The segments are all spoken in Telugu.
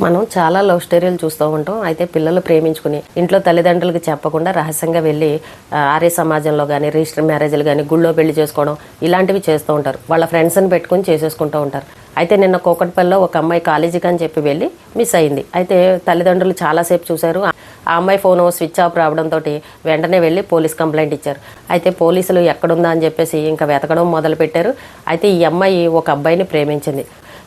మనం చాలా లవ్ స్టోరీలు చూస్తూ ఉంటాం. అయితే పిల్లలు ప్రేమించుకుని ఇంట్లో తల్లిదండ్రులకు చెప్పకుండా రహస్యంగా వెళ్ళి ఆర్య సమాజంలో కానీ రిజిస్టర్ మ్యారేజ్లు కానీ గుళ్ళో పెళ్లి చేసుకోవడం ఇలాంటివి చేస్తూ ఉంటారు. వాళ్ళ ఫ్రెండ్స్ని పెట్టుకుని చేసేసుకుంటూ ఉంటారు. అయితే నిన్న కూకట్పల్లిలో ఒక అమ్మాయి కాలేజీకి అని చెప్పి వెళ్ళి మిస్ అయింది. అయితే తల్లిదండ్రులు చాలాసేపు చూశారు. ఆ అమ్మాయి ఫోన్ స్విచ్ ఆఫ్ రావడంతో వెంటనే వెళ్ళి పోలీస్ కంప్లైంట్ ఇచ్చారు. అయితే పోలీసులు ఎక్కడుందా అని చెప్పేసి ఇంకా వెతకడం మొదలుపెట్టారు. అయితే ఈ అమ్మాయి ఒక అబ్బాయిని ప్రేమించింది.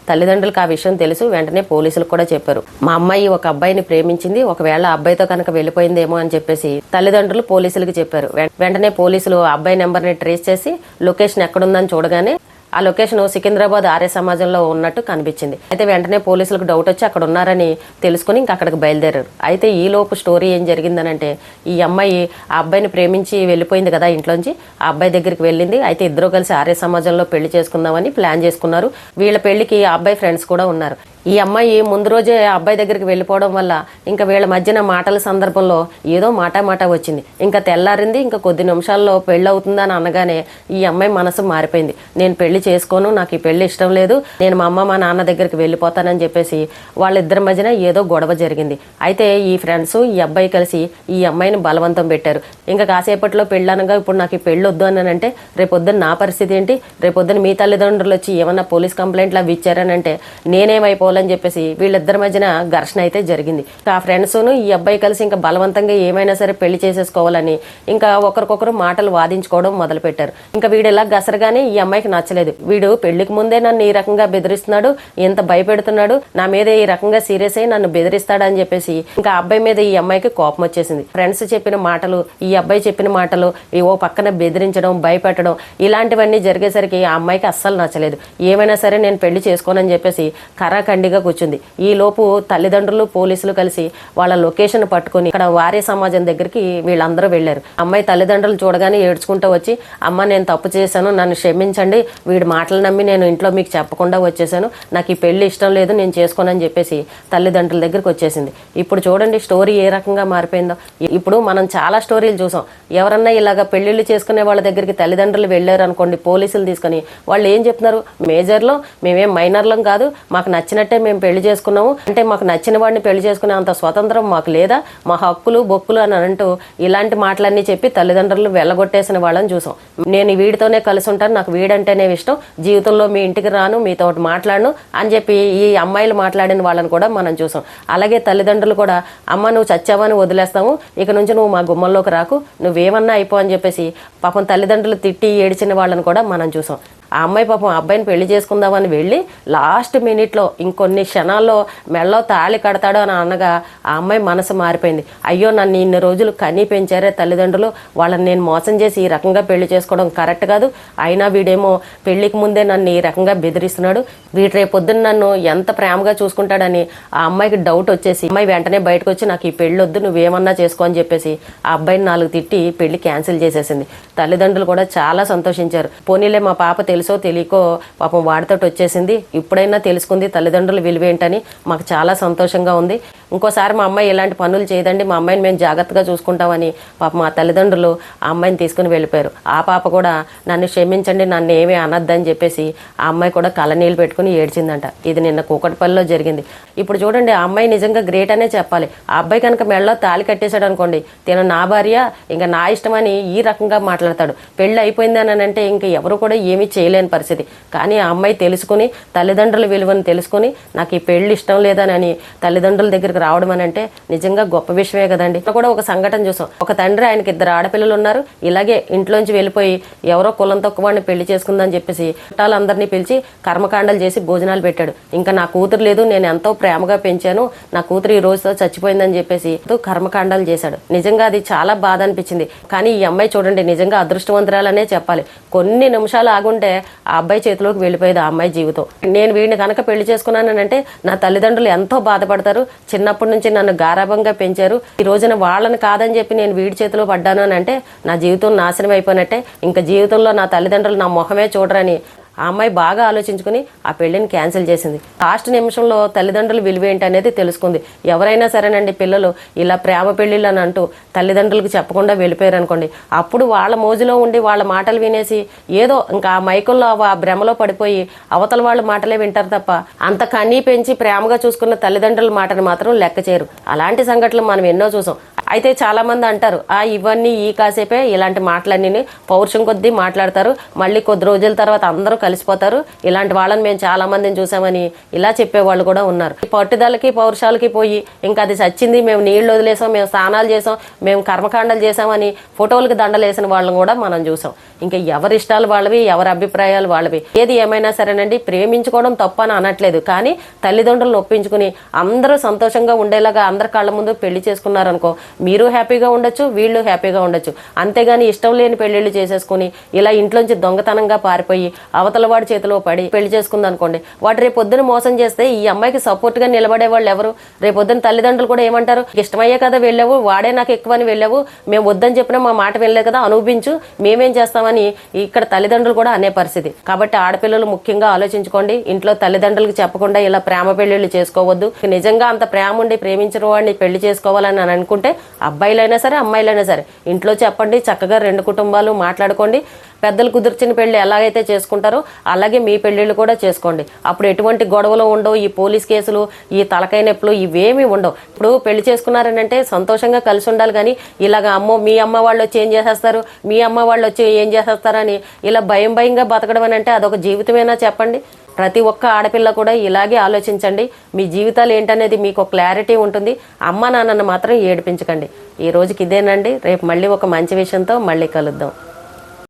తల్లిదండ్రులకు ఆ విషయం తెలుసు. వెంటనే పోలీసులకు కూడా చెప్పారు, మా అమ్మాయి ఒక అబ్బాయిని ప్రేమించింది, ఒకవేళ ఆ అబ్బాయితో కనుక వెళ్ళిపోయిందేమో అని చెప్పేసి తల్లిదండ్రులు పోలీసులకు చెప్పారు. వెంటనే పోలీసులు ఆ అబ్బాయి నెంబర్ని ట్రేస్ చేసి లొకేషన్ ఎక్కడుందని చూడగానే ఆ లొకేషన్ సికింద్రాబాద్ ఆర్య సమాజంలో ఉన్నట్టు కనిపించింది. అయితే వెంటనే పోలీసులకు డౌట్ వచ్చి అక్కడ ఉన్నారని తెలుసుకుని ఇంకా అక్కడికి బయలుదేరారు. అయితే ఈలోపు స్టోరీ ఏం జరిగిందనంటే, ఈ అమ్మాయి ఆ అబ్బాయిని ప్రేమించి వెళ్ళిపోయింది కదా ఇంట్లోంచి, ఆ అబ్బాయి దగ్గరికి వెళ్ళింది. అయితే ఇద్దరు కలిసి ఆర్య సమాజంలో పెళ్లి చేసుకుందామని ప్లాన్ చేసుకున్నారు. వీళ్ళ పెళ్లికి ఆ అబ్బాయి ఫ్రెండ్స్ కూడా ఉన్నారు. ఈ అమ్మాయి ముందు రోజే ఆ అబ్బాయి దగ్గరికి వెళ్ళిపోవడం వల్ల ఇంకా వీళ్ళ మధ్యన మాటల సందర్భంలో ఏదో మాట వచ్చింది. ఇంకా తెల్లారింది. ఇంకా కొద్ది నిమిషాల్లో పెళ్ళి అవుతుందని అనగానే ఈ అమ్మాయి మనసు మారిపోయింది. నేను పెళ్లి చేసుకోను, నాకు ఈ పెళ్లి ఇష్టం లేదు, నేను మా అమ్మ మా నాన్న దగ్గరికి వెళ్ళిపోతానని చెప్పేసి వాళ్ళిద్దరి మధ్యన ఏదో గొడవ జరిగింది. అయితే ఈ ఫ్రెండ్స్ ఈ అబ్బాయి కలిసి ఈ అమ్మాయిని బలవంతం పెట్టారు. ఇంకా కాసేపట్లో పెళ్ళనగా ఇప్పుడు నాకు ఈ పెళ్ళి వద్దు అని అంటే రేపొద్దున నా పరిస్థితి ఏంటి, రేపొద్దున మీ తల్లిదండ్రులు వచ్చి ఏమన్నా పోలీస్ కంప్లైంట్లు అవి ఇచ్చారని అంటే నేనేమైపోవాలని చెప్పేసి వీళ్ళిద్దరి మధ్యన ఘర్షణ అయితే జరిగింది. ఆ ఫ్రెండ్స్ను ఈ అబ్బాయి కలిసి ఇంకా బలవంతంగా ఏమైనా సరే పెళ్లి చేసేసుకోవాలని ఇంకా ఒకరికొకరు మాటలు వాదించుకోవడం మొదలు పెట్టారు. ఇంకా వీడు ఇలా గసరగానే ఈ అమ్మాయికి నచ్చలేదు. వీడు పెళ్లికి ముందే నన్ను ఈ రకంగా బెదిరిస్తున్నాడు, ఎంత భయపెడుతున్నాడు, నా మీద ఈ రకంగా సీరియస్ అయ్యి నన్ను బెదిరిస్తాడు అని చెప్పేసి ఇంకా అబ్బాయి మీద ఈ అమ్మాయికి కోపం వచ్చేసింది. ఫ్రెండ్స్ చెప్పిన మాటలు, ఈ అబ్బాయి చెప్పిన మాటలు, ఓ పక్కన బెదిరించడం, భయపెట్టడం ఇలాంటివన్నీ జరిగేసరికి ఆ అమ్మాయికి అస్సలు నచ్చలేదు. ఏమైనా సరే నేను పెళ్లి చేసుకోనని చెప్పేసి కరాఖండిగా కూర్చుంది. ఈ లోపు తల్లిదండ్రులు పోలీసులు కలిసి వాళ్ళ లొకేషన్ పట్టుకుని ఇక్కడ వారే సమాజం దగ్గరికి వీళ్ళందరూ వెళ్లారు. అమ్మాయి తల్లిదండ్రులు చూడగానే ఏడ్చుకుంటూ వచ్చి, అమ్మ నేను తప్పు చేశాను, నన్ను క్షమించండి, వీడి మాటలు నమ్మి నేను ఇంట్లో మీకు చెప్పకుండా వచ్చేసాను, నాకు ఈ పెళ్లి ఇష్టం లేదు, నేను చేసుకోనని చెప్పేసి తల్లిదండ్రుల దగ్గరికి వచ్చేసింది. ఇప్పుడు చూడండి స్టోరీ ఏ రకంగా మారిపోయిందో. ఇప్పుడు మనం చాలా స్టోరీలు చూసాం. ఎవరన్నా ఇలాగ పెళ్లిళ్ళు చేసుకునే వాళ్ళ దగ్గరికి తల్లిదండ్రులు వెళ్ళారు అనుకోండి, పోలీసులు తీసుకుని వాళ్ళు ఏం చెప్తున్నారు, మేజర్లో మేమేం మైనర్లం కాదు, మాకు నచ్చినట్టే మేము పెళ్లి చేసుకున్నాము, అంటే మాకు నచ్చిన వాడిని పెళ్లి చేసుకునే అంత స్వతంత్రం మాకు లేదా, మా హక్కులు బొక్కులు అని అంటూ ఇలాంటి మాటలన్నీ చెప్పి తల్లిదండ్రులు వెళ్ళగొట్టేసిన వాళ్ళని చూసాం. నేను వీడితోనే కలిసి ఉంటాను, నాకు వీడంటేనే ఇష్టం, జీవితంలో మీ ఇంటికి రాను, మీతో మాట్లాడను అని చెప్పి ఈ అమ్మాయిలు మాట్లాడిన వాళ్ళని కూడా మనం చూసాం. అలాగే తల్లిదండ్రులు కూడా, అమ్మ నువ్వు చచ్చావని వదిలేస్తాము, ఇక నుంచి నువ్వు మా గుమ్మంలోకి రాకు, నువ్వేమన్నా అయిపో అని చెప్పేసి పాపం తల్లిదండ్రులు తిట్టి ఏడిచిన వాళ్ళని కూడా మనం చూసాం. ఆ అమ్మాయి పాపం అబ్బాయిని పెళ్లి చేసుకుందామని వెళ్ళి లాస్ట్ మినిట్లో ఇంకొన్ని క్షణాల్లో మెళ్ళో తాళి కడతాడు అని అనగా ఆ అమ్మాయి మనసు మారిపోయింది. అయ్యో నన్ను ఇన్ని రోజులు కనీ పెంచారే తల్లిదండ్రులు, వాళ్ళని నేను మోసం చేసి ఈ రకంగా పెళ్లి చేసుకోవడం కరెక్ట్ కాదు, అయినా వీడేమో పెళ్లికి ముందే నన్ను ఈ రకంగా బెదిరిస్తున్నాడు, వీడు రేపొద్దున నన్ను ఎంత ప్రేమగా చూసుకుంటాడని ఆ అమ్మాయికి డౌట్ వచ్చేసి అమ్మాయి వెంటనే బయటకు వచ్చి నాకు ఈ పెళ్లి వద్దు, నువ్వేమన్నా చేసుకో అని చెప్పేసి ఆ అబ్బాయిని 4 తిట్టి పెళ్లి క్యాన్సిల్ చేసేసింది. తల్లిదండ్రులు కూడా చాలా సంతోషించారు. పోనీలే మా పాప తెలుసో తెలియకో పాపం వాడితోటి వచ్చేసింది, ఇప్పుడైనా తెలుసుకుంది తల్లిదండ్రులు విలువేంటని, మాకు చాలా సంతోషంగా ఉంది, ఇంకోసారి మా అమ్మాయి ఇలాంటి పనులు చేయదండి, మా అమ్మాయిని మేము జాగ్రత్తగా చూసుకుంటామని పాపం మా తల్లిదండ్రులు ఆ అమ్మాయిని తీసుకుని వెళ్ళిపోయారు. ఆ పాప కూడా నన్ను క్షమించండి, నన్ను ఏమీ అనద్దని చెప్పేసి ఆ అమ్మాయి కూడా కళ్ళనీళ్ళు పెట్టుకుని ఏడ్చిందంట. ఇది నిన్న కూకట్పల్లిలో జరిగింది. ఇప్పుడు చూడండి ఆ అమ్మాయి నిజంగా గ్రేట్ అనే చెప్పాలి. ఆ అబ్బాయి కనుక మెడలో తాళి కట్టేశాడు అనుకోండి, తిన నా భార్య ఇంకా నా ఇష్టమని ఈ రకంగా మాట్లాడతాడు. పెళ్ళి అయిపోయింది అని అంటే ఇంకా ఎవరు కూడా ఏమీ చేయలేని పరిస్థితి. కానీ ఆ అమ్మాయి తెలుసుకుని తల్లిదండ్రుల విలువను తెలుసుకుని నాకు ఈ పెళ్లి ఇష్టం లేదని తల్లిదండ్రుల దగ్గరికి రావడం అని అంటే నిజంగా గొప్ప విషయమే కదండి. కూడా ఒక సంఘటన చూసాం. ఒక తండ్రి, ఆయనకి 2 ఆడపిల్లలు ఉన్నారు, ఇలాగే ఇంట్లోంచి వెళ్ళిపోయి ఎవరో కులం తక్కువ వాడిని పెళ్లి చేసుకుందని చెప్పేసి చుట్టాలందరినీ పిలిచి కర్మకాండలు చేసి భోజనాలు పెట్టాడు. ఇంకా నా కూతురు లేదు, నేను ఎంతో ప్రేమగా పెంచాను, నా కూతురు ఈ రోజుతో చచ్చిపోయిందని చెప్పేసి కర్మకాండాలు చేశాడు. నిజంగా అది చాలా బాధ అనిపించింది. కానీ ఈ అమ్మాయి చూడండి నిజంగా అదృష్టవంతురాలనే చెప్పాలి. కొన్ని నిమిషాలు ఆగుంటే ఆ అబ్బాయి చేతిలోకి వెళ్ళిపోయేది ఆ అమ్మాయి జీవితం. నేను వీడిని కనుక పెళ్లి చేసుకున్నానంటే నా తల్లిదండ్రులు ఎంతో బాధపడతారు, చిన్నప్పటి నుంచి నన్ను గారాభంగా పెంచారు, ఈ రోజున వాళ్ళని కాదని చెప్పి నేను వీడి చేతిలో పడ్డాను అని అంటే నా జీవితం నాశనం అయిపోయినట్టే, ఇంకా జీవితంలో నా తల్లిదండ్రులు నా మొహమే చూడరని ఆ అమ్మాయి బాగా ఆలోచించుకుని ఆ పెళ్లిని క్యాన్సిల్ చేసింది. లాస్ట్ నిమిషంలో తల్లిదండ్రుల విలువ ఏంటి అనేది తెలుసుకుంది. ఎవరైనా సరేనండి, పిల్లలు ఇలా ప్రేమ పెళ్లిళ్ళు అని అంటూ తల్లిదండ్రులకు చెప్పకుండా వెళ్ళిపోయారు అనుకోండి, అప్పుడు వాళ్ళ మోజులో ఉండి వాళ్ళ మాటలు వినేసి ఏదో ఇంకా ఆ మైకుల్లో ఆ భ్రమలో పడిపోయి అవతల వాళ్ళ మాటలే వింటారు తప్ప అంత కన్నీ పెంచి ప్రేమగా చూసుకున్న తల్లిదండ్రుల మాటను మాత్రం లెక్క చేయరు. అలాంటి సంఘటనలు మనం ఎన్నో చూసాం. అయితే చాలా మంది అంటారు, ఇవన్నీ ఈ కాసేపే, ఇలాంటి మాటలన్నీ పౌరుషం కొద్దీ మాట్లాడతారు, మళ్ళీ కొద్ది రోజుల తర్వాత అందరూ కలిసిపోతారు, ఇలాంటి వాళ్ళని మేము చాలా మందిని చూసామని ఇలా చెప్పేవాళ్ళు కూడా ఉన్నారు. పట్టుదలకి పౌరుషాలకి పోయి ఇంకా అది చచ్చింది, మేము నీళ్లు వదిలేసాం, మేము స్నానాలు చేసాం, మేము కర్మకాండాలు చేసామని ఫోటోలకు దండలేసిన వాళ్ళని కూడా మనం చూసాం. ఇంకా ఎవరి ఇష్టాలు వాళ్ళవి, ఎవరి అభిప్రాయాలు వాళ్ళవి. ఏది ఏమైనా సరేనండి, ప్రేమించుకోవడం తప్పని అనట్లేదు, కానీ తల్లిదండ్రులను ఒప్పించుకుని అందరూ సంతోషంగా ఉండేలాగా అందరి కళ్ళ ముందు పెళ్లి చేసుకున్నారనుకో, మీరు హ్యాపీగా ఉండొచ్చు, వీళ్ళు హ్యాపీగా ఉండొచ్చు. అంతేగాని ఇష్టం లేని పెళ్లిళ్ళు చేసేసుకుని ఇలా ఇంట్లోంచి దొంగతనంగా పారిపోయి అవతల వాడి చేతిలో పడి పెళ్లి చేసుకుంది అనుకోండి, వాడు రేపొద్దున మోసం చేస్తే ఈ అమ్మాయికి సపోర్ట్ గా నిలబడే వాళ్ళు ఎవరు? రేపొద్దున తల్లిదండ్రులు కూడా ఏమంటారు, ఇష్టమయ్యే కదా వెళ్ళావు, వాడే నాకు ఎక్కువని వెళ్ళావు, మేము వద్దని చెప్పినా మా మాట వెళ్ళలేదు కదా, అనుభవించు, మేమేం చేస్తామని ఇక్కడ తల్లిదండ్రులు కూడా అనే పరిస్థితి. కాబట్టి ఆడపిల్లలు ముఖ్యంగా ఆలోచించుకోండి. ఇంట్లో తల్లిదండ్రులకు చెప్పకుండా ఇలా ప్రేమ పెళ్లిళ్ళు చేసుకోవద్దు. నిజంగా అంత ప్రేమ ఉండి ప్రేమించిన వాడిని పెళ్లి చేసుకోవాలని అని అనుకుంటే అబ్బాయిలైనా సరే అమ్మాయిలైనా సరే ఇంట్లో చెప్పండి, చక్కగా రెండు కుటుంబాలు మాట్లాడుకోండి. పెద్దలు కుదిర్చిన పెళ్లి ఎలాగైతే చేసుకుంటారో అలాగే మీ పెళ్లిళ్ళు కూడా చేసుకోండి. అప్పుడు ఎటువంటి గొడవలు ఉండవు, ఈ పోలీస్ కేసులు, ఈ తలకాయ నొప్పులు ఇవేమీ ఉండవు. ఇప్పుడు పెళ్లి చేసుకున్నారనంటే సంతోషంగా కలిసి ఉండాలి, కానీ ఇలాగ అమ్మో మీ అమ్మ వాళ్ళు వచ్చి ఏం చేసేస్తారు, మీ అమ్మ వాళ్ళు వచ్చి ఏం చేసేస్తారని ఇలా భయంగా బతకడం అని అంటే అదొక జీవితమేనా చెప్పండి? ప్రతి ఒక్క ఆడపిల్ల కూడా ఇలాగే ఆలోచించండి. మీ జీవితాలు ఏంటనేది మీకు క్లారిటీ ఉంటుంది. అమ్మ నాన్నను మాత్రం ఏడిపించకండి. ఈ రోజుకి ఇదేనండి. రేపు మళ్ళీ ఒక మంచి విషయంతో మళ్ళీ కలుద్దాం.